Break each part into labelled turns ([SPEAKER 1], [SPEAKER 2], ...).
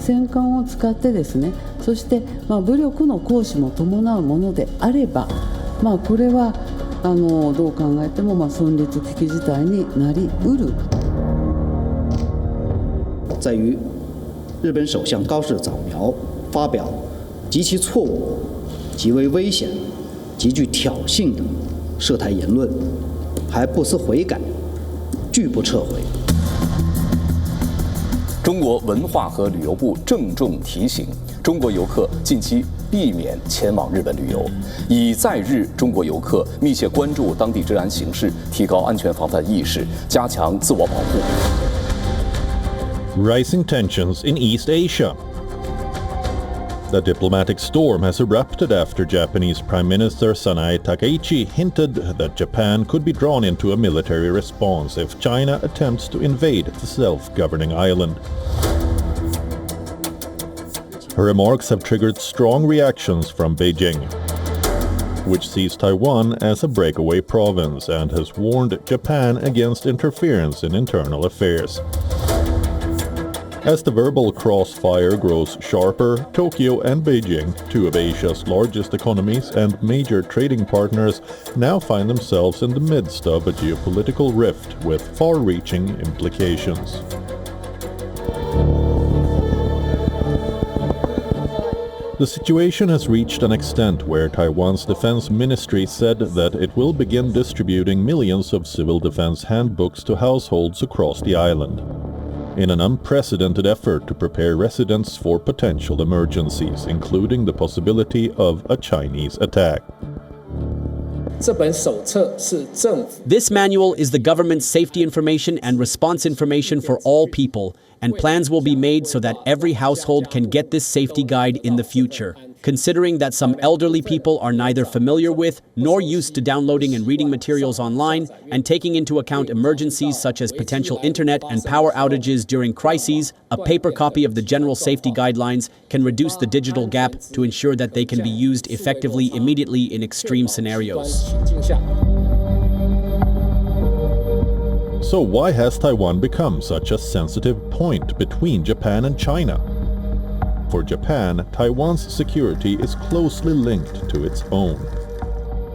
[SPEAKER 1] 戦艦を使ってですね、そして、武力の行使も伴うものであれば、これはどう考えても存立危機事態になりうる。
[SPEAKER 2] 在于日本首相高市早苗发表极其错误、极为危险、极具挑衅的涉台言论，还不思悔改，拒不撤回。
[SPEAKER 3] 中国文化和旅游部郑重提醒中国游客近期避免前往日本旅游，以在日中国游客密切关注当地治安形势，提高安全防范意识，加强自我保护。
[SPEAKER 4] Rising tensions in East Asia. The diplomatic storm has erupted after Japanese Prime Minister Sanae Takaichi hinted that Japan could be drawn into a military response if China attempts to invade the self-governing island. Her remarks have triggered strong reactions from Beijing, which sees Taiwan as a breakaway province and has warned Japan against interference in internal affairs. As the verbal crossfire grows sharper, Tokyo and Beijing, two of Asia's largest economies and major trading partners, now find themselves in the midst of a geopolitical rift with far-reaching implications. The situation has reached an extent where Taiwan's defense ministry said that it will begin distributing millions of civil defense handbooks to households across the island, in an unprecedented effort to prepare residents for potential emergencies, including the possibility of a Chinese attack.
[SPEAKER 5] This manual is the government's safety information and response information for all people, and plans will be made so that every household can get this safety guide in the future. Considering that some elderly people are neither familiar with nor used to downloading and reading materials online, and taking into account emergencies such as potential internet and power outages during crises, a paper copy of the General Safety Guidelines can reduce the digital gap to ensure that they can be used effectively immediately in extreme scenarios.
[SPEAKER 4] So why has Taiwan become such a sensitive point between Japan and China? For Japan, Taiwan's security is closely linked to its own.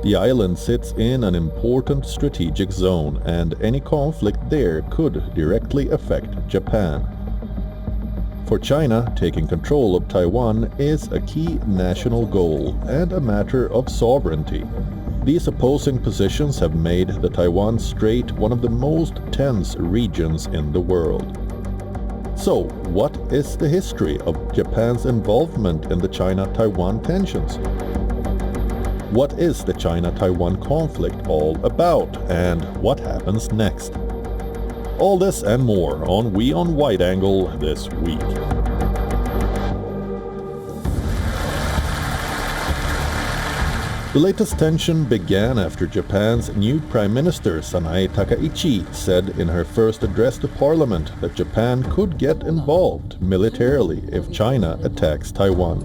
[SPEAKER 4] The island sits in an important strategic zone, and any conflict there could directly affect Japan. For China, taking control of Taiwan is a key national goal and a matter of sovereignty. These opposing positions have made the Taiwan Strait one of the most tense regions in the world. So, what is the history of Japan's involvement in the China-Taiwan tensions? What is the China-Taiwan conflict all about, and what happens next? All this and more on WION Wide Angle this week. The latest tension began after Japan's new Prime Minister Sanae Takaichi said in her first address to Parliament that Japan could get involved militarily if China attacks Taiwan.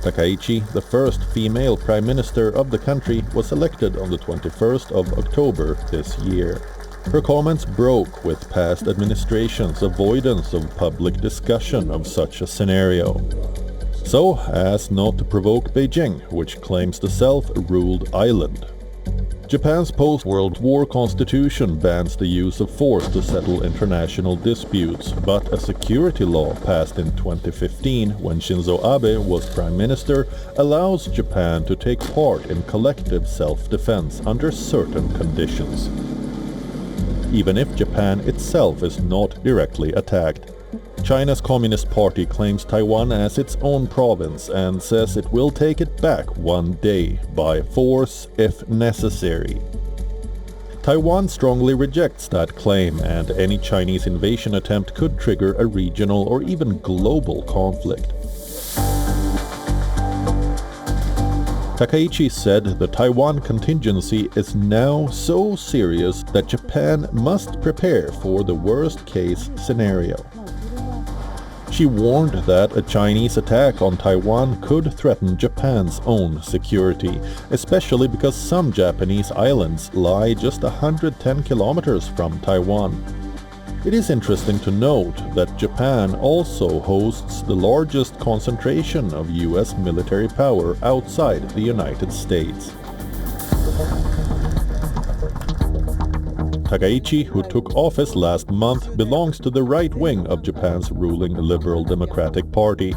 [SPEAKER 4] Takaichi, the first female Prime Minister of the country, was elected on the 21st of October this year. Her comments broke with past administrations' avoidance of public discussion of such a scenario, so as not to provoke Beijing, which claims the self-ruled island. Japan's post-World War constitution bans the use of force to settle international disputes, but a security law passed in 2015 when Shinzo Abe was Prime Minister allows Japan to take part in collective self-defense under certain conditions, even if Japan itself is not directly attacked. China's Communist Party claims Taiwan as its own province and says it will take it back one day by force if necessary. Taiwan strongly rejects that claim, and any Chinese invasion attempt could trigger a regional or even global conflict. Takaichi said the Taiwan contingency is now so serious that Japan must prepare for the worst-case scenario. She warned that a Chinese attack on Taiwan could threaten Japan's own security, especially because some Japanese islands lie just 110 kilometers from Taiwan. It is interesting to note that Japan also hosts the largest concentration of US military power outside the United States. Takaichi, who took office last month, belongs to the right wing of Japan's ruling Liberal Democratic Party.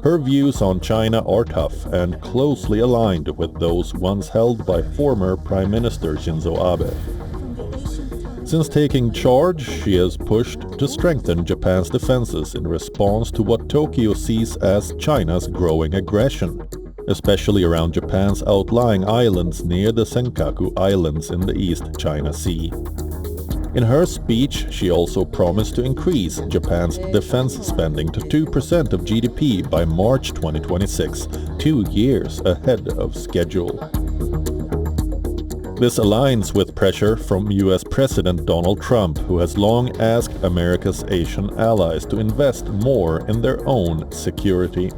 [SPEAKER 4] Her views on China are tough and closely aligned with those once held by former Prime Minister Shinzo Abe. Since taking charge, she has pushed to strengthen Japan's defenses in response to what Tokyo sees as China's growing aggression, especially around Japan's outlying islands near the Senkaku Islands in the East China Sea. In her speech, she also promised to increase Japan's defense spending to 2% of GDP by March 2026, 2 years ahead of schedule. This aligns with pressure from US President Donald Trump, who has long asked America's Asian allies to invest more in their own security.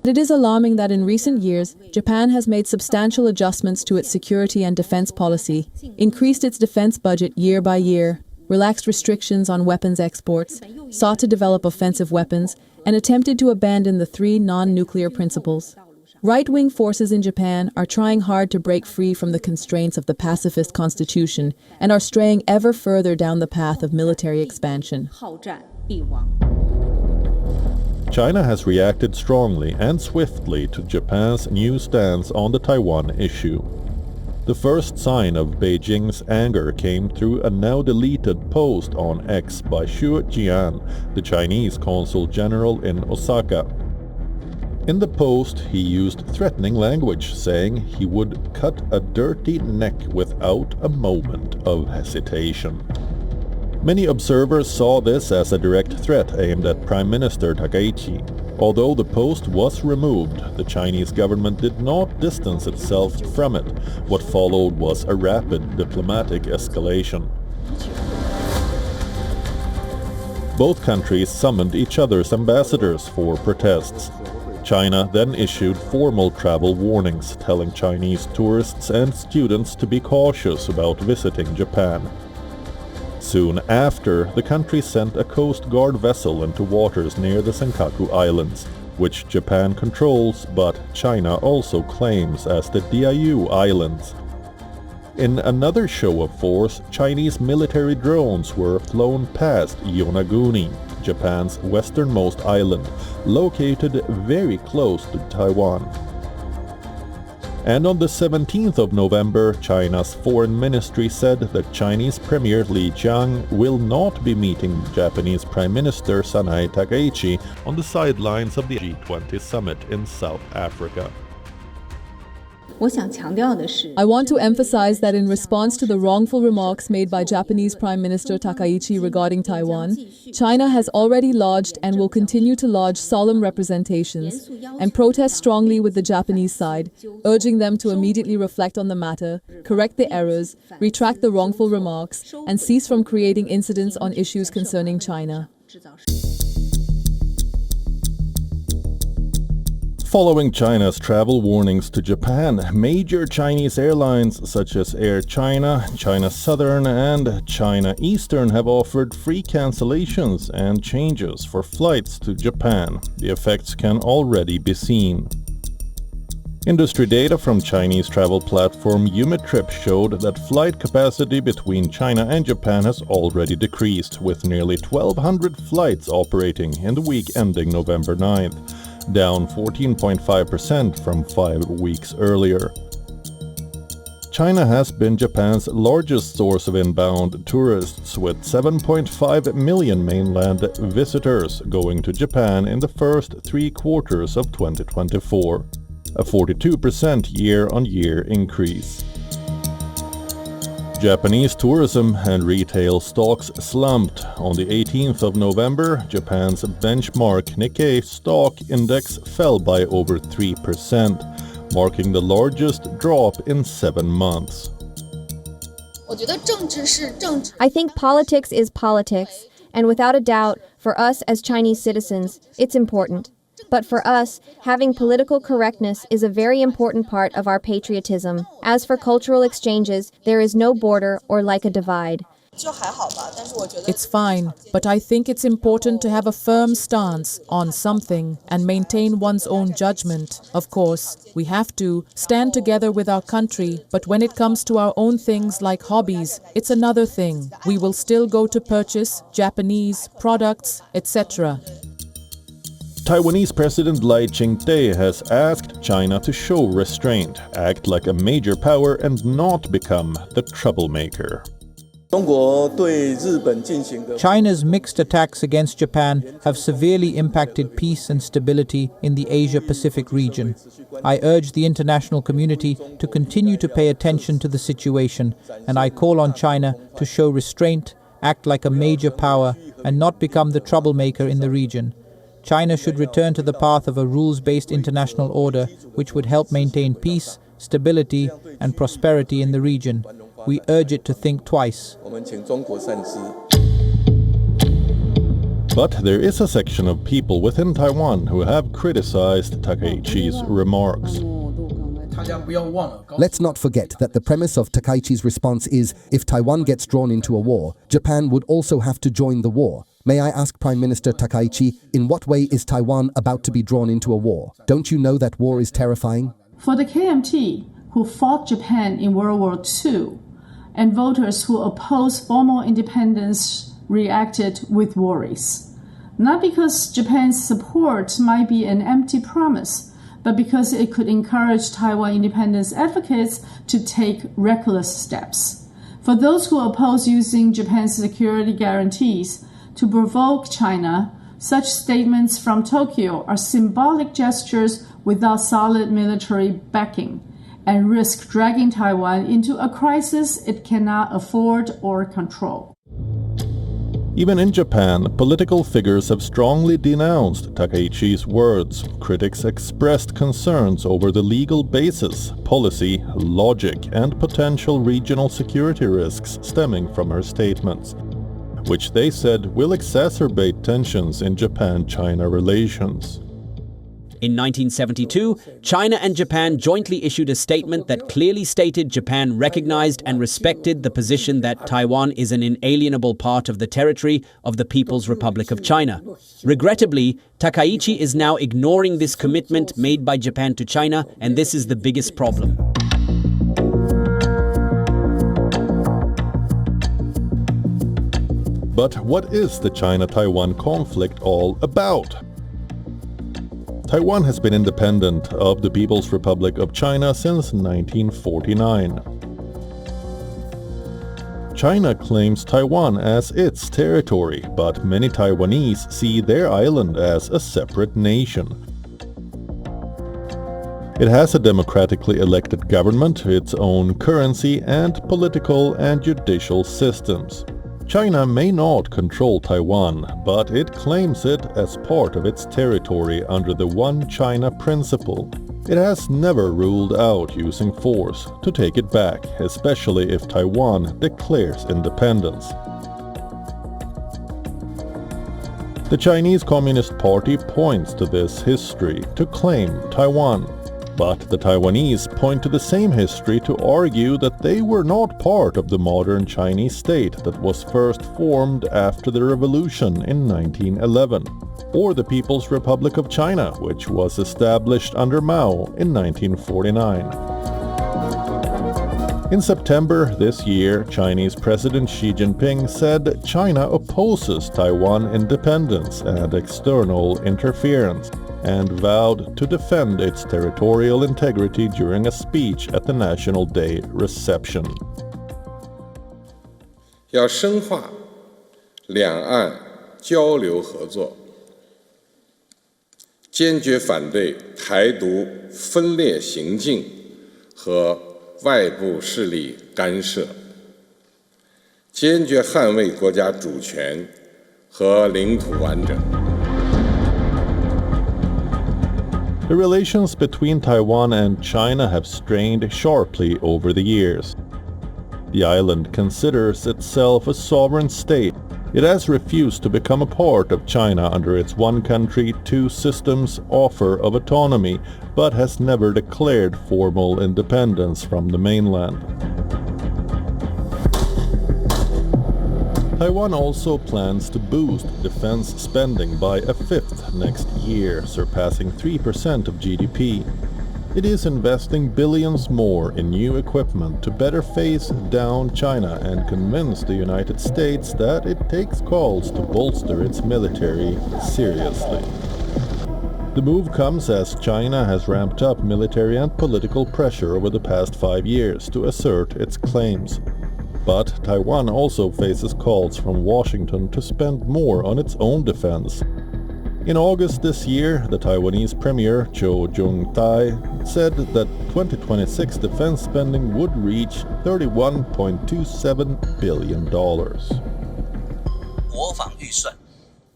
[SPEAKER 6] It is alarming that in recent years, Japan has made substantial adjustments to its security and defense policy, increased its defense budget year by year, relaxed restrictions on weapons exports, sought to develop offensive weapons, and attempted to abandon the 3 non-nuclear principles. Right-wing forces in Japan are trying hard to break free from the constraints of the pacifist constitution and are straying ever further down the path of military expansion.
[SPEAKER 4] China has reacted strongly and swiftly to Japan's new stance on the Taiwan issue. The first sign of Beijing's anger came through a now-deleted post on X by Xu Jian, the Chinese consul general in Osaka. In the post, he used threatening language, saying he would cut a dirty neck without a moment of hesitation. Many observers saw this as a direct threat aimed at Prime Minister Takaichi. Although the post was removed, the Chinese government did not distance itself from it. What followed was a rapid diplomatic escalation. Both countries summoned each other's ambassadors for protests. China then issued formal travel warnings, telling Chinese tourists and students to be cautious about visiting Japan. Soon after, the country sent a Coast Guard vessel into waters near the Senkaku Islands, which Japan controls but China also claims as the Diaoyu Islands. In another show of force, Chinese military drones were flown past Yonaguni, Japan's westernmost island, located very close to Taiwan. And on the 17th of November, China's foreign ministry said that Chinese Premier Li Qiang will not be meeting Japanese Prime Minister Sanae Takaichi on the sidelines of the G20 summit in South Africa.
[SPEAKER 6] I want to emphasize that in response to the wrongful remarks made by Japanese Prime Minister Takaichi regarding Taiwan, China has already lodged and will continue to lodge solemn representations and protest strongly with the Japanese side, urging them to immediately reflect on the matter, correct the errors, retract the wrongful remarks, and cease from creating incidents on issues concerning China.
[SPEAKER 4] Following China's travel warnings to Japan, major Chinese airlines such as Air China, China Southern and China Eastern have offered free cancellations and changes for flights to Japan. The effects can already be seen. Industry data from Chinese travel platform Yumitrip showed that flight capacity between China and Japan has already decreased, with nearly 1,200 flights operating in the week ending November 9th. Down 14.5% from 5 weeks earlier. China has been Japan's largest source of inbound tourists, with 7.5 million mainland visitors going to Japan in the first 3 quarters of 2024, a 42% year-on-year increase. Japanese tourism and retail stocks slumped. On the 18th of November, Japan's benchmark Nikkei stock index fell by over 3%, marking the largest drop in 7 months.
[SPEAKER 7] I think politics is politics, and without a doubt, for us as Chinese citizens, it's important. But for us, having political correctness is a very important part of our patriotism. As for cultural exchanges, there is no border or like a divide.
[SPEAKER 6] It's fine, but I think it's important to have a firm stance on something and maintain one's own judgment. Of course, we have to stand together with our country, but when it comes to our own things like hobbies, it's another thing. We will still go to purchase Japanese products, etc.
[SPEAKER 4] Taiwanese President Lai Ching-te has asked China to show restraint, act like a major power, and not become the troublemaker.
[SPEAKER 8] China's mixed attacks against Japan have severely impacted peace and stability in the Asia-Pacific region. I urge the international community to continue to pay attention to the situation, and I call on China to show restraint, act like a major power, and not become the troublemaker in the region. China should return to the path of a rules-based international order which would help maintain peace, stability, and prosperity in the region. We urge it to think twice.
[SPEAKER 4] But there is a section of people within Taiwan who have criticized Takaichi's remarks.
[SPEAKER 9] Let's not forget that the premise of Takaichi's response is, if Taiwan gets drawn into a war, Japan would also have to join the war. May I ask Prime Minister Takaichi, in what way is Taiwan about to be drawn into a war? Don't you know that war is terrifying?
[SPEAKER 10] For the KMT, who fought Japan in World War II, and voters who oppose formal independence reacted with worries. Not because Japan's support might be an empty promise, but because it could encourage Taiwan independence advocates to take reckless steps. For those who oppose using Japan's security guarantees to provoke China, such statements from Tokyo are symbolic gestures without solid military backing, and risk dragging Taiwan into a crisis it cannot afford or control.
[SPEAKER 4] Even in Japan, political figures have strongly denounced Takaichi's words. Critics expressed concerns over the legal basis, policy, logic, and potential regional security risks stemming from her statements, which they said will exacerbate tensions in Japan-China relations.
[SPEAKER 5] In 1972, China and Japan jointly issued a statement that clearly stated Japan recognized and respected the position that Taiwan is an inalienable part of the territory of the People's Republic of China. Regrettably, Takaichi is now ignoring this commitment made by Japan to China, and this is the biggest problem.
[SPEAKER 4] But what is the China-Taiwan conflict all about? Taiwan has been independent of the People's Republic of China since 1949. China claims Taiwan as its territory, but many Taiwanese see their island as a separate nation. It has a democratically elected government, its own currency, and political and judicial systems. China may not control Taiwan, but it claims it as part of its territory under the One China principle. It has never ruled out using force to take it back, especially if Taiwan declares independence. The Chinese Communist Party points to this history to claim Taiwan. But the Taiwanese point to the same history to argue that they were not part of the modern Chinese state that was first formed after the revolution in 1911, or the People's Republic of China, which was established under Mao in 1949. In September this year, Chinese President Xi Jinping said China opposes Taiwan independence and external interference, and vowed to defend its territorial integrity during a speech at the National Day reception.
[SPEAKER 11] 要深化两岸交流合作，坚决反对台独分裂行径和外部势力干涉，坚决捍卫国家主权和领土完整。
[SPEAKER 4] The relations between Taiwan and China have strained sharply over the years. The island considers itself a sovereign state. It has refused to become a part of China under its one country, two systems offer of autonomy, but has never declared formal independence from the mainland. Taiwan also plans to boost defense spending by a fifth next year, surpassing 3% of GDP. It is investing billions more in new equipment to better face down China and convince the United States that it takes calls to bolster its military seriously. The move comes as China has ramped up military and political pressure over the past 5 years to assert its claims. But Taiwan also faces calls from Washington to spend more on its own defense. In August this year, the Taiwanese Premier Cho Jung-tai said that 2026 defense spending would reach $31.27 billion.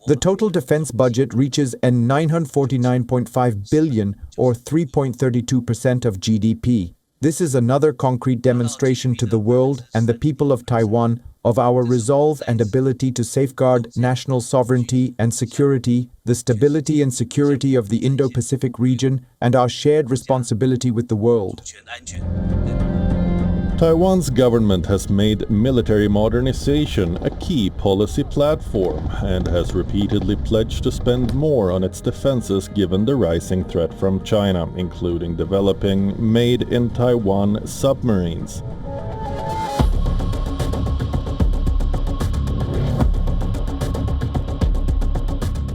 [SPEAKER 12] The total defense budget reaches an $949.5 billion or 3.32% of GDP. This is another concrete demonstration to the world and the people of Taiwan of our resolve and ability to safeguard national sovereignty and security, the stability and security of the Indo-Pacific region, and our shared responsibility with the world.
[SPEAKER 4] Taiwan's government has made military modernization a key policy platform and has repeatedly pledged to spend more on its defenses given the rising threat from China, including developing made-in-Taiwan submarines.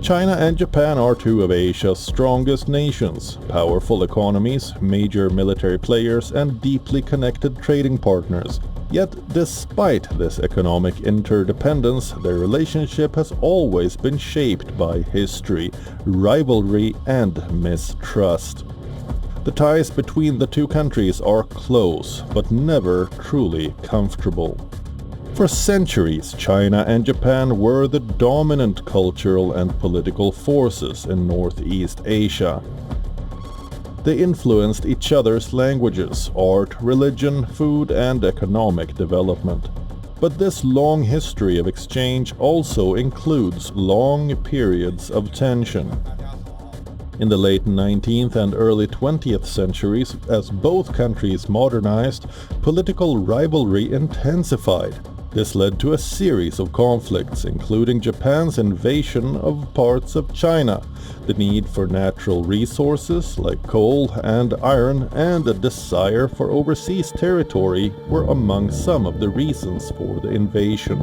[SPEAKER 4] China and Japan are two of Asia's strongest nations, powerful economies, major military players, and deeply connected trading partners. Yet, despite this economic interdependence, their relationship has always been shaped by history, rivalry, and mistrust. The ties between the two countries are close, but never truly comfortable. For centuries, China and Japan were the dominant cultural and political forces in Northeast Asia. They influenced each other's languages, art, religion, food, and economic development. But this long history of exchange also includes long periods of tension. In the late 19th and early 20th centuries, as both countries modernized, political rivalry intensified. This led to a series of conflicts, including Japan's invasion of parts of China, the need for natural resources like coal and iron, and a desire for overseas territory were among some of the reasons for the invasion.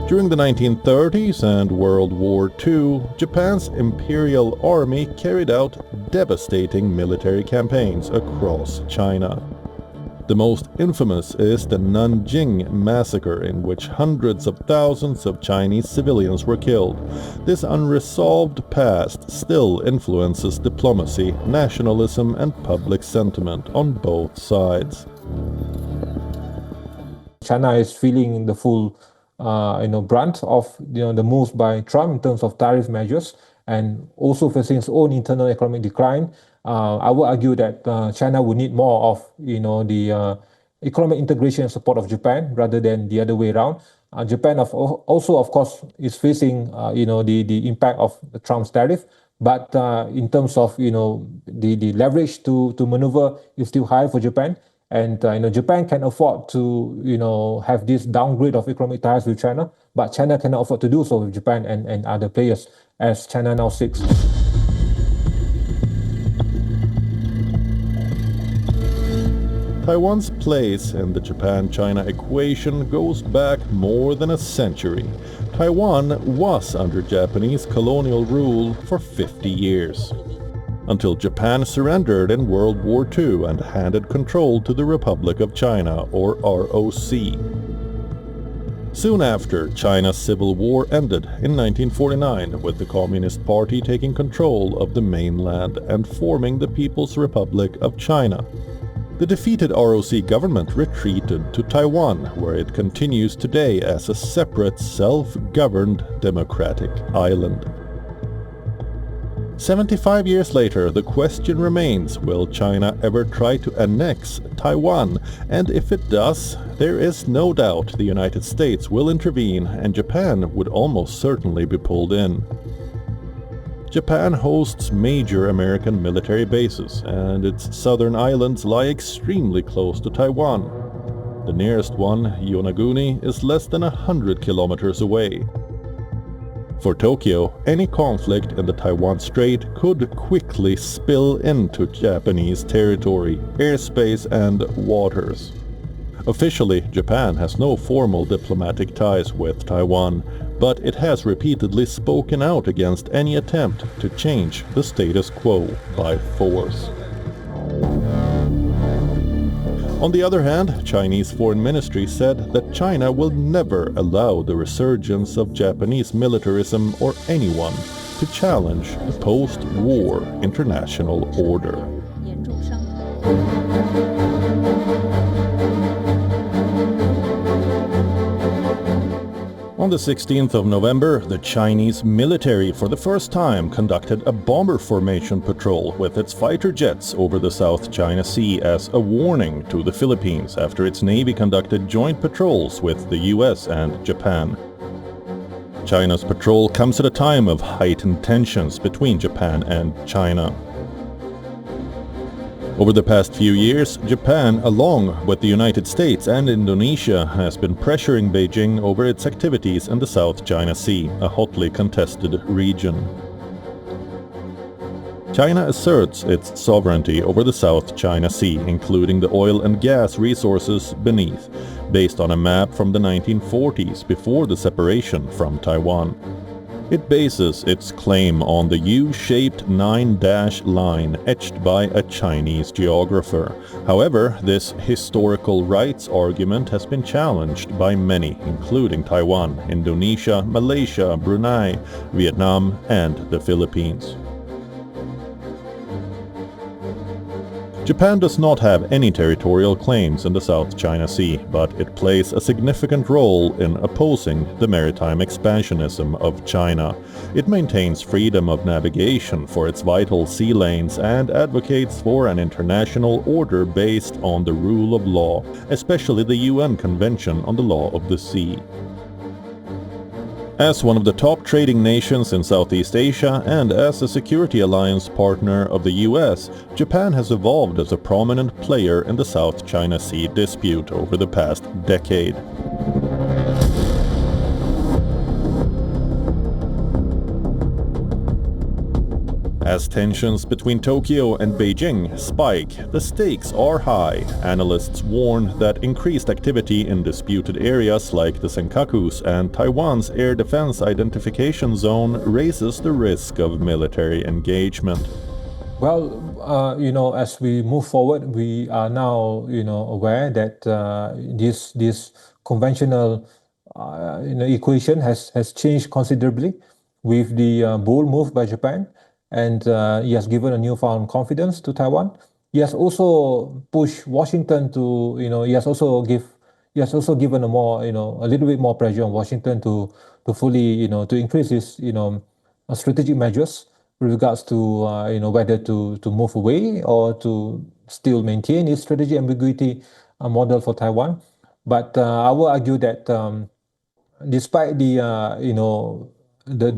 [SPEAKER 4] During the 1930s and World War II, Japan's Imperial Army carried out devastating military campaigns across China. The most infamous is the Nanjing massacre, in which hundreds of thousands of Chinese civilians were killed. This unresolved past still influences diplomacy, nationalism, and public sentiment on both sides.
[SPEAKER 13] China is feeling the full brunt of the moves by Trump in terms of tariff measures, and also facing its own internal economic decline. I would argue that China would need more of the economic integration and support of Japan rather than the other way around. Japan also, of course, is facing the impact of the Trump's tariff, but in terms of the leverage to maneuver is still high for Japan. And Japan can afford to have this downgrade of economic ties with China, but China cannot afford to do so with Japan and other players, as China now seeks.
[SPEAKER 4] Taiwan's place in the Japan-China equation goes back more than a century. Taiwan was under Japanese colonial rule for 50 years. Until Japan surrendered in World War II and handed control to the Republic of China, or ROC. Soon after, China's civil war ended in 1949, with the Communist Party taking control of the mainland and forming the People's Republic of China. The defeated ROC government retreated to Taiwan, where it continues today as a separate, self-governed democratic island. 75 years later, the question remains, will China ever try to annex Taiwan? And if it does, there is no doubt the United States will intervene and Japan would almost certainly be pulled in. Japan hosts major American military bases, and its southern islands lie extremely close to Taiwan. The nearest one, Yonaguni, is less than 100 kilometers away. For Tokyo, any conflict in the Taiwan Strait could quickly spill into Japanese territory, airspace, and waters. Officially, Japan has no formal diplomatic ties with Taiwan, but it has repeatedly spoken out against any attempt to change the status quo by force. On the other hand, Chinese Foreign Ministry said that China will never allow the resurgence of Japanese militarism or anyone to challenge the post-war international order. On the 16th of November, the Chinese military for the first time conducted a bomber formation patrol with its fighter jets over the South China Sea as a warning to the Philippines after its navy conducted joint patrols with the US and Japan. China's patrol comes at a time of heightened tensions between Japan and China. Over the past few years, Japan, along with the United States and Indonesia, has been pressuring Beijing over its activities in the South China Sea, a hotly contested region. China asserts its sovereignty over the South China Sea, including the oil and gas resources beneath, based on a map from the 1940s before the separation from Taiwan. It bases its claim on the U-shaped 9-dash line etched by a Chinese geographer. However, this historical rights argument has been challenged by many, including Taiwan, Indonesia, Malaysia, Brunei, Vietnam, and the Philippines. Japan does not have any territorial claims in the South China Sea, but it plays a significant role in opposing the maritime expansionism of China. It maintains freedom of navigation for its vital sea lanes and advocates for an international order based on the rule of law, especially the UN Convention on the Law of the Sea. As one of the top trading nations in Southeast Asia and as a security alliance partner of the US, Japan has evolved as a prominent player in the South China Sea dispute over the past decade. As tensions between Tokyo and Beijing spike, the stakes are high. Analysts warn that increased activity in disputed areas like the Senkakus and Taiwan's air defense identification zone raises the risk of military engagement.
[SPEAKER 13] Well, as we move forward, we are now, aware that this conventional, equation has changed considerably with the bold move by Japan. And he has given a newfound confidence to Taiwan. He has also pushed Washington to, he has also given a little bit more pressure on Washington to fully, to increase his, strategic measures with regards to, whether to move away or to still maintain his strategic ambiguity model for Taiwan. But I will argue that despite the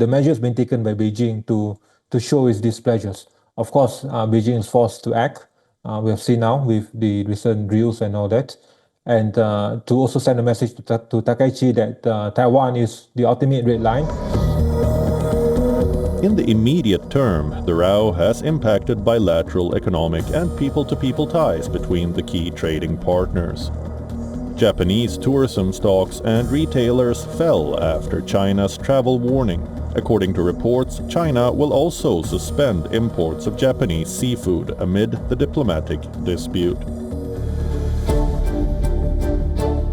[SPEAKER 13] measures being taken by Beijing to show its displeasures. Of course, Beijing is forced to act. We have seen now with the recent drills and all that. And to also send a message to Takaichi that Taiwan is the ultimate red line.
[SPEAKER 4] In the immediate term, the row has impacted bilateral economic and people-to-people ties between the key trading partners. Japanese tourism stocks and retailers fell after China's travel warning. According to reports, China will also suspend imports of Japanese seafood amid the diplomatic dispute.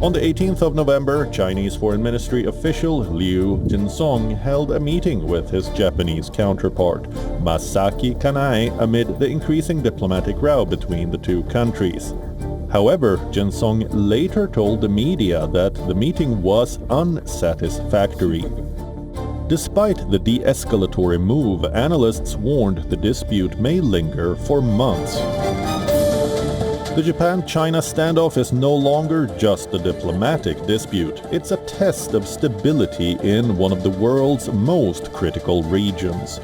[SPEAKER 4] On the 18th of November, Chinese Foreign Ministry official Liu Jinsong held a meeting with his Japanese counterpart, Masaki Kanai, amid the increasing diplomatic row between the two countries. However, Jinsong later told the media that the meeting was unsatisfactory. Despite the de-escalatory move, analysts warned the dispute may linger for months. The Japan-China standoff is no longer just a diplomatic dispute. It's a test of stability in one of the world's most critical regions.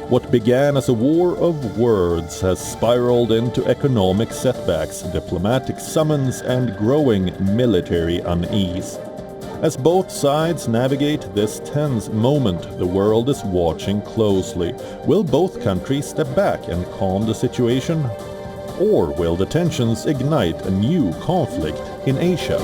[SPEAKER 4] What began as a war of words has spiraled into economic setbacks, diplomatic summons, and growing military unease. As both sides navigate this tense moment, the world is watching closely. Will both countries step back and calm the situation? Or will the tensions ignite a new conflict in Asia?